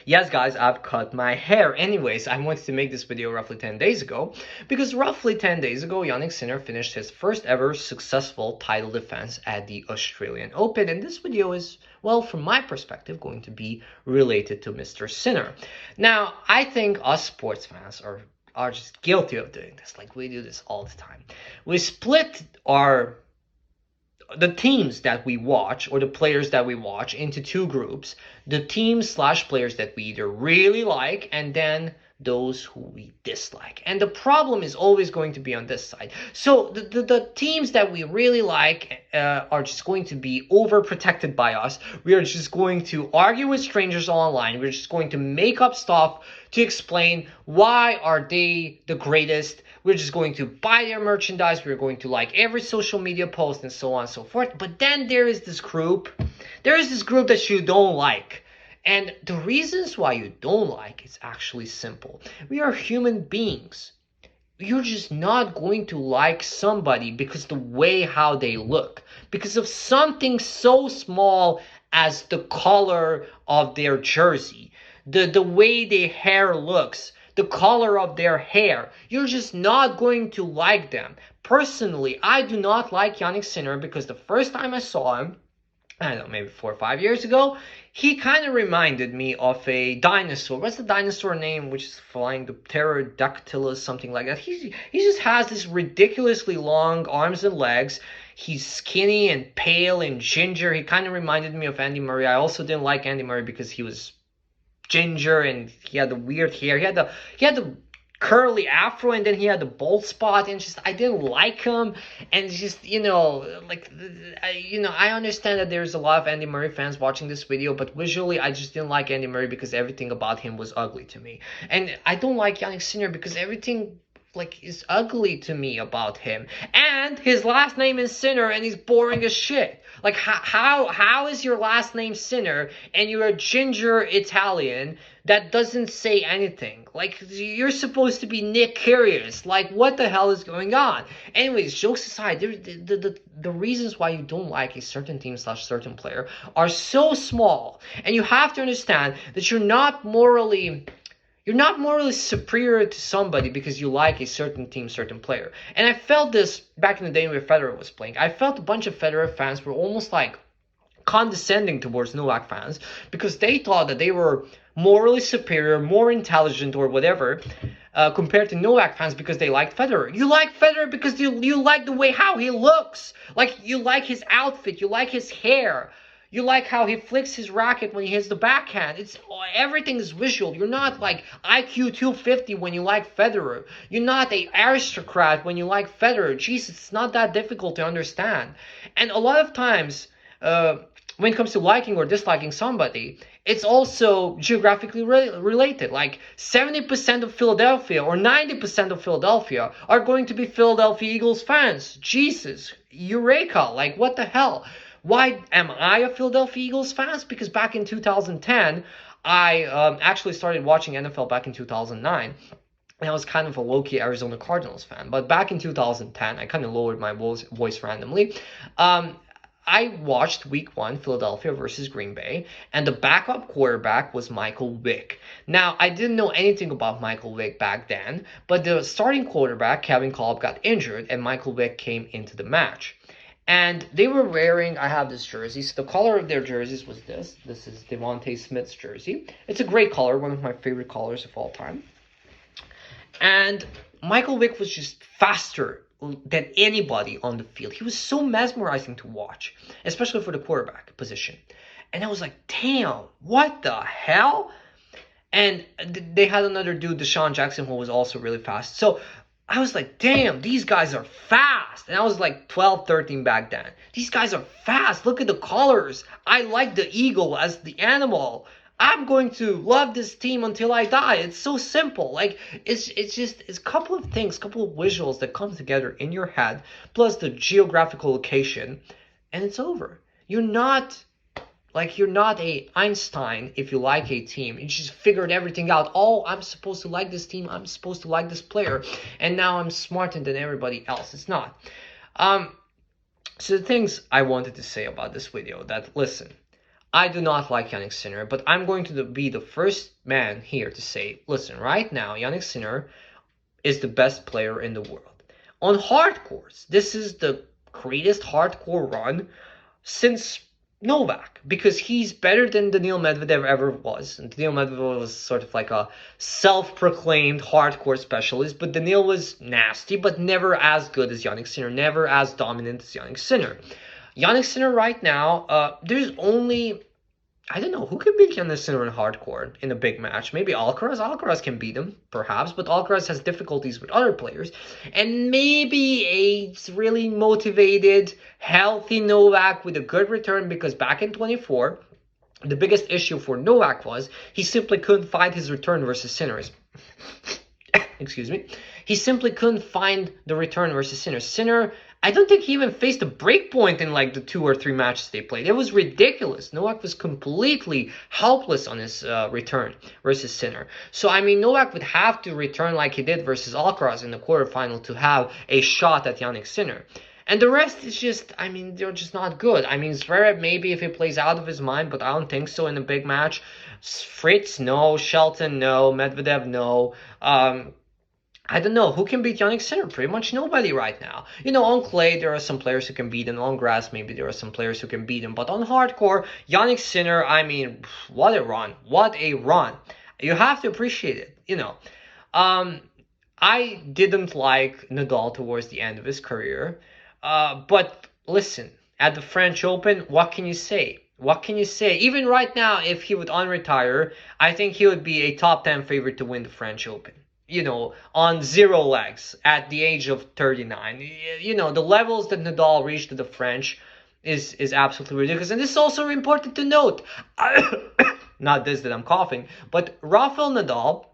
Yes, guys, I've cut my hair. Anyways, I wanted to make this video roughly 10 days ago because roughly 10 days ago, Jannik Sinner finished his first ever successful title defense at the Australian Open. And this video is, well, from my perspective, going to be related to Mr. Sinner. Now, I think us sports fans are just guilty of doing this. Like, we do this all the time. We split the teams that we watch or the players that we watch into two groups: the teams slash players that we either really like and then those who we dislike. And the problem is always going to be on this side. So the teams that we really like are just going to be overprotected by us. We are just going to argue with strangers online. We're just going to make up stuff to explain why are they the greatest. We're just going to buy their merchandise. We're going to like every social media post and so on and so forth. But then there is this group. There is this group that you don't like. And the reasons why you don't like is actually simple. We are human beings. You're just not going to like somebody because the way how they look. Because of something so small as the color of their jersey. The way their hair looks. The color of their hair. You're just not going to like them. Personally, I do not like Jannik Sinner because the first time I saw him, I don't know, maybe 4 or 5 years ago, he kind of reminded me of a dinosaur. What's the dinosaur name which is flying? The Pterodactylus, something like that. He just has this ridiculously long arms and legs. He's skinny and pale and ginger. He kind of reminded me of Andy Murray. I also didn't like Andy Murray because he was ginger and he had the weird hair. He had the curly afro and then he had the bald spot, and just I didn't like him. And just I understand that there's a lot of Andy Murray fans watching this video, but visually I just didn't like Andy Murray because everything about him was ugly to me. And I don't like Jannik Sinner because everything is ugly to me about him. And his last name is Sinner and he's boring as shit. Like, how is your last name Sinner and you're a ginger Italian that doesn't say anything? Like, you're supposed to be Nick Kyrgios. Like, what the hell is going on? Anyways, jokes aside, the reasons why you don't like a certain team slash certain player are so small. And you have to understand that you're not morally superior to somebody because you like a certain team, certain player. And I felt this back in the day when Federer was playing. I felt a bunch of Federer fans were almost like condescending towards Novak fans because they thought that they were morally superior, more intelligent or whatever compared to Novak fans because they liked Federer. You like Federer because you like the way how he looks. Like, you like his outfit, you like his hair. You like how he flicks his racket when he hits the backhand. Everything is visual. You're not like IQ 250 when you like Federer. You're not an aristocrat when you like Federer. Jesus, it's not that difficult to understand. And a lot of times, when it comes to liking or disliking somebody, it's also geographically related. Like 70% of Philadelphia or 90% of Philadelphia are going to be Philadelphia Eagles fans. Jesus, eureka, like what the hell? Why am I a Philadelphia Eagles fan? Because back in 2010, I actually started watching NFL back in 2009. And I was kind of a low-key Arizona Cardinals fan. But back in 2010, I kind of lowered my voice randomly. I watched Week 1, Philadelphia versus Green Bay, and the backup quarterback was Michael Vick. Now, I didn't know anything about Michael Vick back then, but the starting quarterback, Kevin Kolb, got injured, and Michael Vick came into the match. And they were wearing, I have this jersey. So the color of their jerseys was this. This is Devontae Smith's jersey. It's a great color, one of my favorite colors of all time. And Michael Vick was just faster than anybody on the field. He was so mesmerizing to watch, especially for the quarterback position. And I was like, damn, what the hell? And they had another dude, Deshaun Jackson, who was also really fast. So I was like, damn, these guys are fast. And I was like 12, 13 back then. These guys are fast. Look at the colors. I like the eagle as the animal. I'm going to love this team until I die. It's so simple. Like, it's a couple of things, couple of visuals that come together in your head, plus the geographical location, and it's over. You're not a Einstein if you like a team. You just figured everything out. Oh, I'm supposed to like this team. I'm supposed to like this player. And now I'm smarter than everybody else. It's not. So the things I wanted to say about this video, that listen, I do not like Yannick Sinner, but I'm going to be the first man here to say, listen, right now, Yannick Sinner is the best player in the world. On hardcores, this is the greatest hardcore run since Novak, because he's better than Daniil Medvedev ever was. And Daniil Medvedev was sort of like a self-proclaimed hardcore specialist, but Daniil was nasty, but never as good as Yannick Sinner, never as dominant as Yannick Sinner. Yannick Sinner right now, there's only, I don't know, who can beat Yannick Sinner in hardcore in a big match? Maybe Alcaraz. Alcaraz can beat him, perhaps, but Alcaraz has difficulties with other players. And maybe a really motivated, healthy Novak with a good return, because back in 24, the biggest issue for Novak was he simply couldn't find his return versus Sinner. Excuse me. He simply couldn't find the return versus Sinner. Sinner, I don't think he even faced a break point in like the 2 or 3 matches they played. It was ridiculous. Novak was completely helpless on his return versus Sinner. So, I mean, Novak would have to return like he did versus Alcaraz in the quarterfinal to have a shot at Yannick Sinner. And the rest is just, I mean, they're just not good. I mean, Zverev maybe if he plays out of his mind, but I don't think so in a big match. Fritz, no. Shelton, no. Medvedev, no. I don't know. Who can beat Yannick Sinner? Pretty much nobody right now. You know, on clay, there are some players who can beat him. On grass, maybe there are some players who can beat him. But on hardcore, Yannick Sinner, I mean, what a run. What a run. You have to appreciate it, you know. I didn't like Nadal towards the end of his career. But listen, at the French Open, what can you say? What can you say? Even right now, if he would unretire, I think he would be a top 10 favorite to win the French Open. You know, on 0 legs at the age of 39. You know, the levels that Nadal reached to the French is absolutely ridiculous. And this is also important to note. Not this that I'm coughing, but Rafael Nadal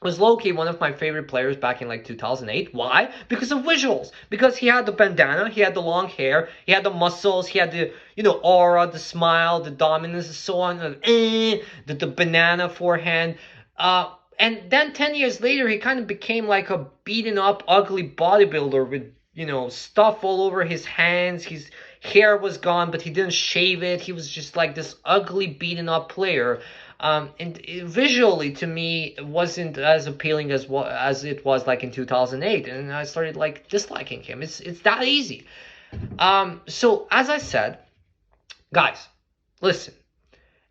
was low-key one of my favorite players back in like 2008. Why? Because of visuals. Because he had the bandana, he had the long hair, he had the muscles, he had the, you know, aura, the smile, the dominance, and so on. The banana forehand. And then 10 years later, he kind of became like a beaten up, ugly bodybuilder with, you know, stuff all over his hands. His hair was gone, but he didn't shave it. He was just like this ugly, beaten up player. And visually, to me, it wasn't as appealing as it was like in 2008. And I started like disliking him. It's that easy. So as I said, guys, listen.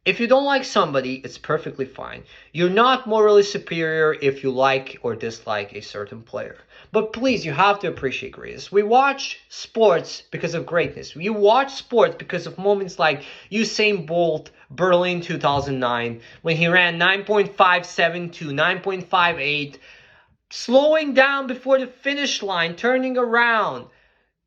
If you don't like somebody, it's perfectly fine. You're not morally superior if you like or dislike a certain player. But please, you have to appreciate greatness. We watch sports because of greatness. You watch sports because of moments like Usain Bolt, Berlin 2009, when he ran 9.57 to 9.58, slowing down before the finish line, turning around.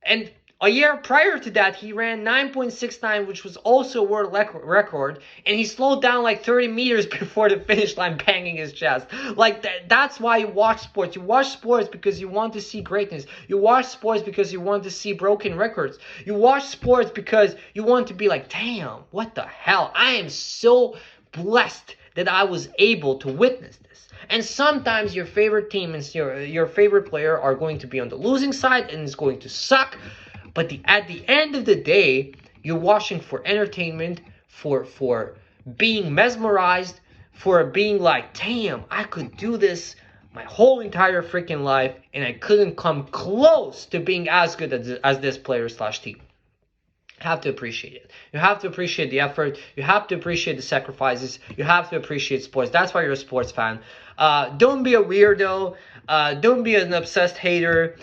And a year prior to that, he ran 9.69, which was also a world record, and he slowed down like 30 meters before the finish line, banging his chest. Like, that's why you watch sports. You watch sports because you want to see greatness. You watch sports because you want to see broken records. You watch sports because you want to be like, damn, what the hell? I am so blessed that I was able to witness this. And sometimes your favorite team and your favorite player are going to be on the losing side and it's going to suck. But at the end of the day, you're watching for entertainment, for being mesmerized, for being like, damn, I could do this my whole entire freaking life, and I couldn't come close to being as good as this player / team. You have to appreciate it. You have to appreciate the effort. You have to appreciate the sacrifices. You have to appreciate sports. That's why you're a sports fan. Don't be a weirdo. Don't be an obsessed hater.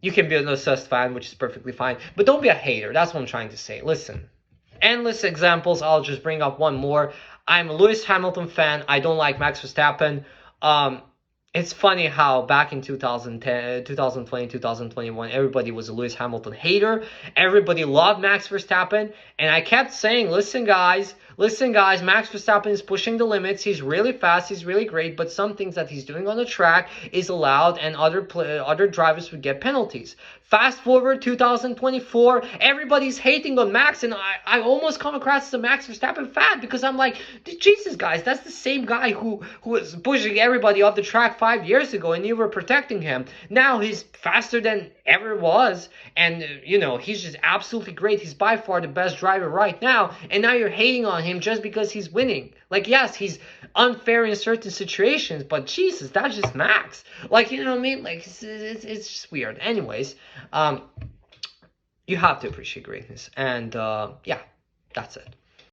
You can be an obsessed fan, which is perfectly fine. But don't be a hater. That's what I'm trying to say. Listen, endless examples. I'll just bring up one more. I'm a Lewis Hamilton fan. I don't like Max Verstappen. It's funny how back in 2010, 2020, 2021, everybody was a Lewis Hamilton hater. Everybody loved Max Verstappen. And I kept saying, listen, guys, listen, guys, Max Verstappen is pushing the limits. He's really fast. He's really great. But some things that he's doing on the track is allowed, and other drivers would get penalties. Fast forward 2024, everybody's hating on Max, and I almost come across as a Max Verstappen fan because I'm like, Jesus, guys, that's the same guy who was pushing everybody off the track 5 years ago, and you were protecting him. Now he's faster than ever was, and he's just absolutely great. He's by far the best driver right now, and now you're hating on him just because he's winning. Like, yes, he's unfair in certain situations, but Jesus, that's just Max. Like, you know what I mean? Like, it's just weird. Anyways, you have to appreciate greatness, and yeah, that's it.